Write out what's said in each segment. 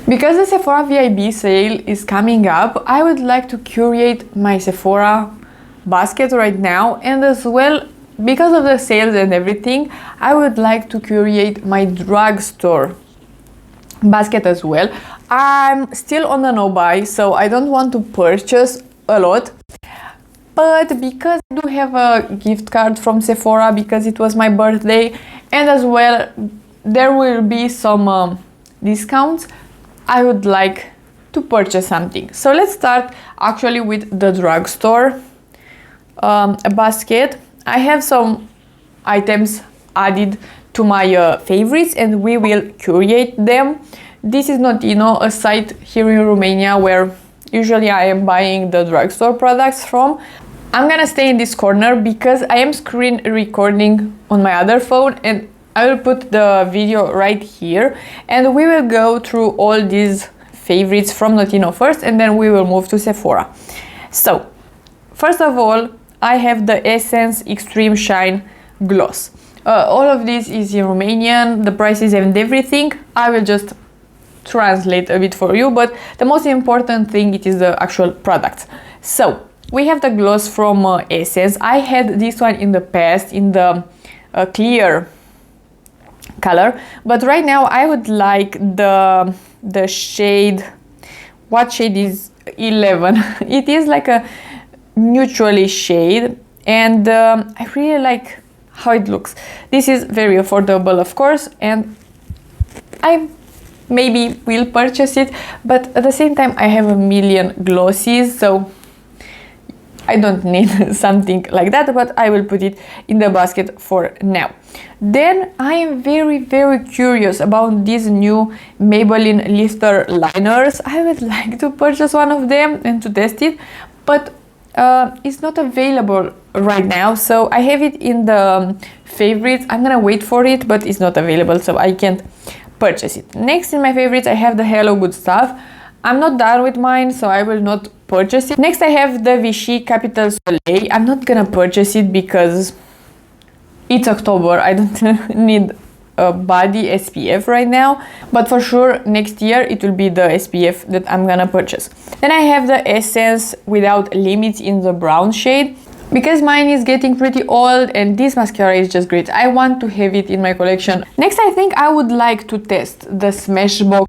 Because the Sephora VIB sale is coming up, I would like to curate my Sephora basket right now, and as well, because of the sales and everything, I would like to curate my drugstore basket as well. I'm still on the no buy, so I don't want to purchase a lot, but because I do have a gift card from Sephora because it was my birthday, and as well there will be some discounts, I would like to purchase something. So let's start actually with the drugstore basket. I have some items added to my favorites, and we will curate them. This is not, a site here in Romania where usually I am buying the drugstore products from. I'm gonna stay in this corner because I am screen recording on my other phone, and I will put the video right here, and we will go through all these favorites from Notino first, and then we will move to Sephora. So, first of all, I have the Essence Extreme Shine Gloss. All of this is in Romanian, the prices and everything. I will just translate a bit for you, but the most important thing, it is the actual product. So, we have the gloss from Essence. I had this one in the past in the clear color, but right now I would like the shade, what shade is 11? It is like a neutrally shade, and I really like how it looks. This is very affordable, of course, and I maybe will purchase it, but at the same time I have a million glosses, so I don't need something like that, but I will put it in the basket for now. Then I am very curious about these new Maybelline lifter liners. I would like to purchase one of them and to test it, but it's not available right now, so I have it in the favorites. I'm gonna wait for it, but it's not available, so I can't purchase it. Next in my favorites I have the Hello Good Stuff. I'm not done with mine, so I will not purchase it. Next I have the Vichy Capital Soleil. I'm not gonna purchase it because it's October. I don't need a body SPF right now, but for sure next year it will be the SPF that I'm gonna purchase. Then I have the Essence Without Limits in the brown shade. Because mine is getting pretty old and this mascara is just great, I want to have it in my collection. Next I think I would like to test the Smashbox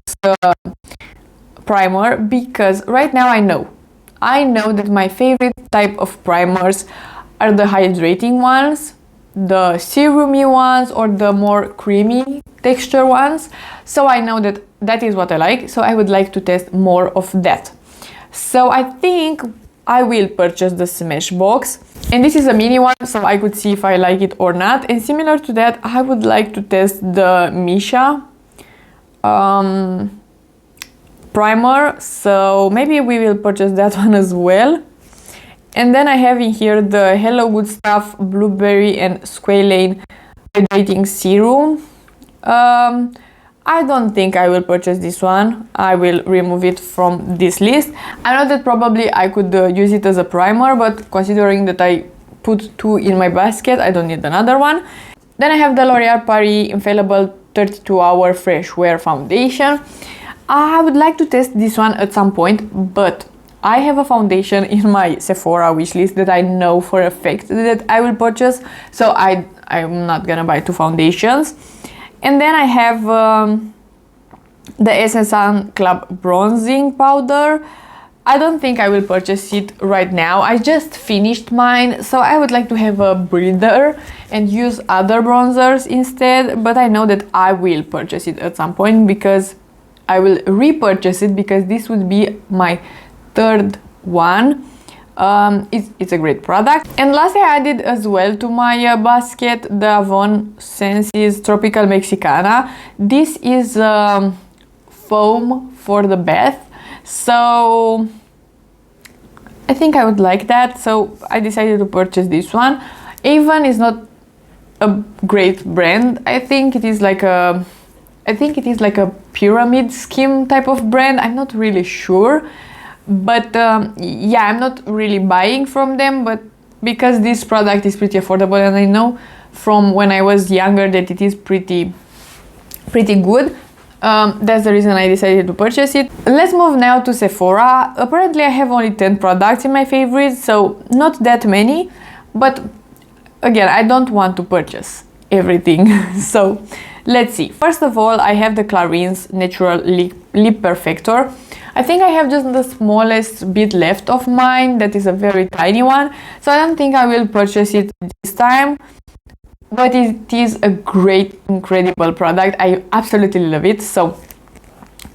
primer, because right now I know that my favorite type of primers are the hydrating ones, the serumy ones, or the more creamy texture ones. So I know that that is what I like, so I would like to test more of that. So I think I will purchase the Smashbox, and this is a mini one, so I could see if I like it or not. And similar to that, I would like to test the Misha primer, so maybe we will purchase that one as well. And then I have in here the Hello Good Stuff Blueberry and Squalane Hydrating Serum. I don't think I will purchase this one. I will remove it from this list. I know that probably I could use it as a primer, but considering that I put two in my basket, I don't need another one. Then I have the L'Oréal Paris Infallible 32-Hour Fresh Wear Foundation. I would like to test this one at some point, but I have a foundation in my Sephora wishlist that I know for a fact that I will purchase, so I'm not gonna buy two foundations. And then I have the Essence Sun Club Bronzing Powder. I don't think I will purchase it right now. I just finished mine, so I would like to have a breather and use other bronzers instead, but I know that I will purchase it at some point because I will repurchase it, because this would be my third one. It's a great product. And lastly, I added as well to my basket the Avon Senses Tropical Mexicana. This is foam for the bath, so I think I would like that, so I decided to purchase this one. Avon is not a great brand. I think it is like a pyramid scheme type of brand. I'm not really sure, but yeah, I'm not really buying from them, but because this product is pretty affordable, and I know from when I was younger that it is pretty good, That's the reason I decided to purchase it. Let's move now to Sephora. Apparently I have only 10 products in my favorites, so not that many, but again, I don't want to purchase everything. So let's see. First of all, I have the Clarins Natural Lip Perfector. I think I have just the smallest bit left of mine, that is a very tiny one, so I don't think I will purchase it this time. But it is a great, incredible product. I absolutely love it, so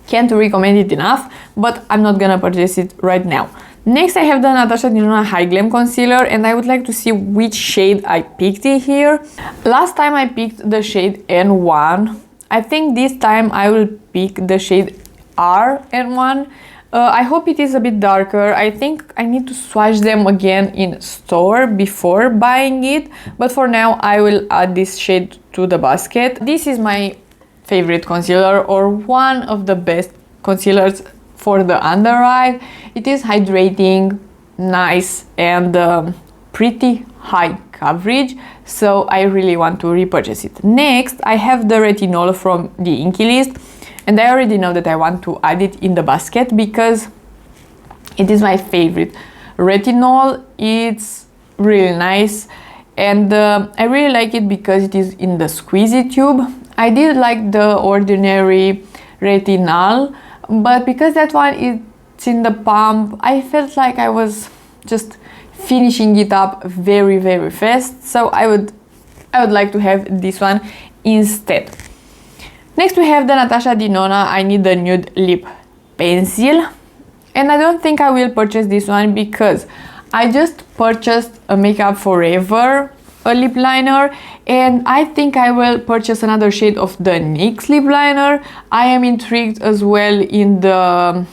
can't recommend it enough, but I'm not gonna purchase it right now. Next, I have the Natasha Denona High Glam Concealer, and I would like to see which shade I picked in here. Last time I picked the shade N1. I think this time I will pick the shade RN1. I hope it is a bit darker. I think I need to swatch them again in store before buying it, but for now I will add this shade to the basket. This is my favorite concealer, or one of the best concealers for the under eye. It is hydrating, nice, and pretty high coverage, so I really want to repurchase it. Next, I have the retinol from the Inky List, and I already know that I want to add it in the basket because it is my favorite retinol. It's really nice, and I really like it because it is in the squeezy tube. I did like the ordinary retinol, but because that one it's in the pump, I felt like I was just finishing it up very, very fast, so I would like to have this one instead. Next, we have the Natasha Denona I Need a Nude Lip Pencil, and I don't think I will purchase this one because I just purchased a Makeup Forever lip liner, and I think I will purchase another shade of the NYX lip liner. I am intrigued as well in the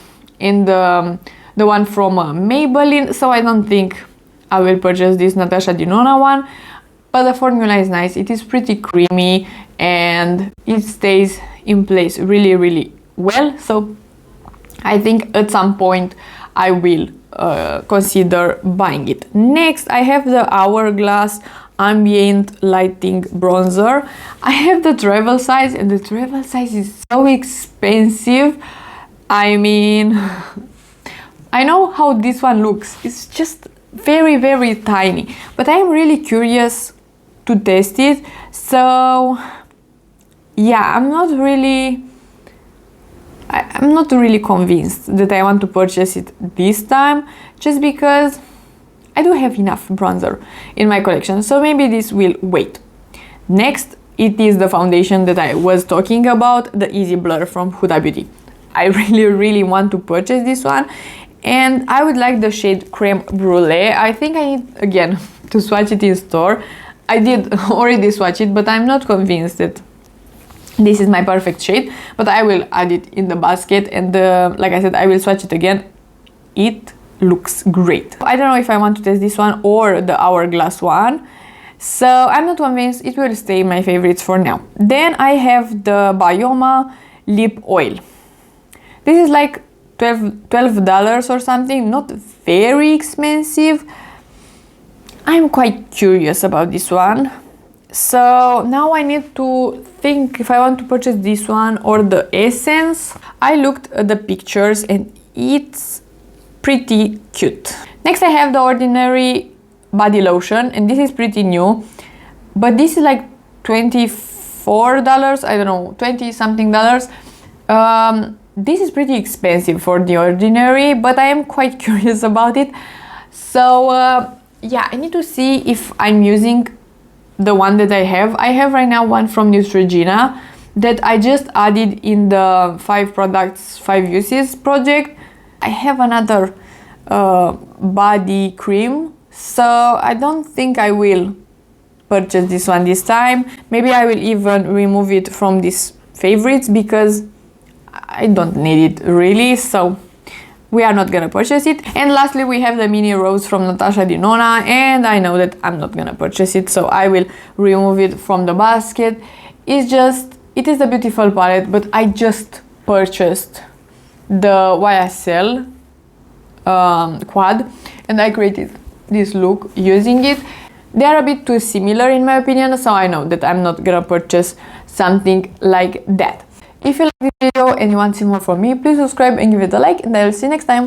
one from Maybelline, so I don't think I will purchase this Natasha Denona one. But the formula is nice. It is pretty creamy and it stays in place really, really well, so I think at some point I will consider buying it. Next, I have the Hourglass Ambient Lighting Bronzer. I have the travel size, and the travel size is so expensive. I mean, I know how this one looks. It's just very, very tiny, but I'm really curious to test it. So yeah, I'm not really convinced that I want to purchase it this time, just because I do have enough bronzer in my collection, so maybe this will wait. Next, it is the foundation that I was talking about, the Easy Blur from Huda Beauty. I really want to purchase this one, and I would like the shade Creme Brulee. I think I need again to swatch it in store. I did already swatch it, but I'm not convinced that this is my perfect shade, but I will add it in the basket, and like I said, I will swatch it again. It looks great. I don't know if I want to test this one or the Hourglass one, so I'm not convinced. It will stay my favorites for now. Then I have the Bioma Lip Oil. This is like $12 or something, not very expensive. I'm quite curious about this one, so now I need to think if I want to purchase this one or the Essence. I looked at the pictures and it's pretty cute. Next, I have the Ordinary Body Lotion, and this is pretty new, but this is like $24, I don't know, 20 something dollars. This is pretty expensive for the Ordinary, but I am quite curious about it. So yeah, I need to see if I'm using the one that I have. I have right now one from Neutrogena that I just added in the 5 products, 5 uses project. I have another body cream, so I don't think I will purchase this one this time. Maybe I will even remove it from these favorites because I don't need it really, so we are not gonna purchase it. And lastly, we have the Mini Rose from Natasha Denona, and I know that I'm not gonna purchase it, so I will remove it from the basket. It is a beautiful palette, but I just purchased the YSL quad, and I created this look using it. They are a bit too similar in my opinion, so I know that I'm not gonna purchase something like that. If you like this video and you want to see more from me, please subscribe and give it a like, and I will see you next time.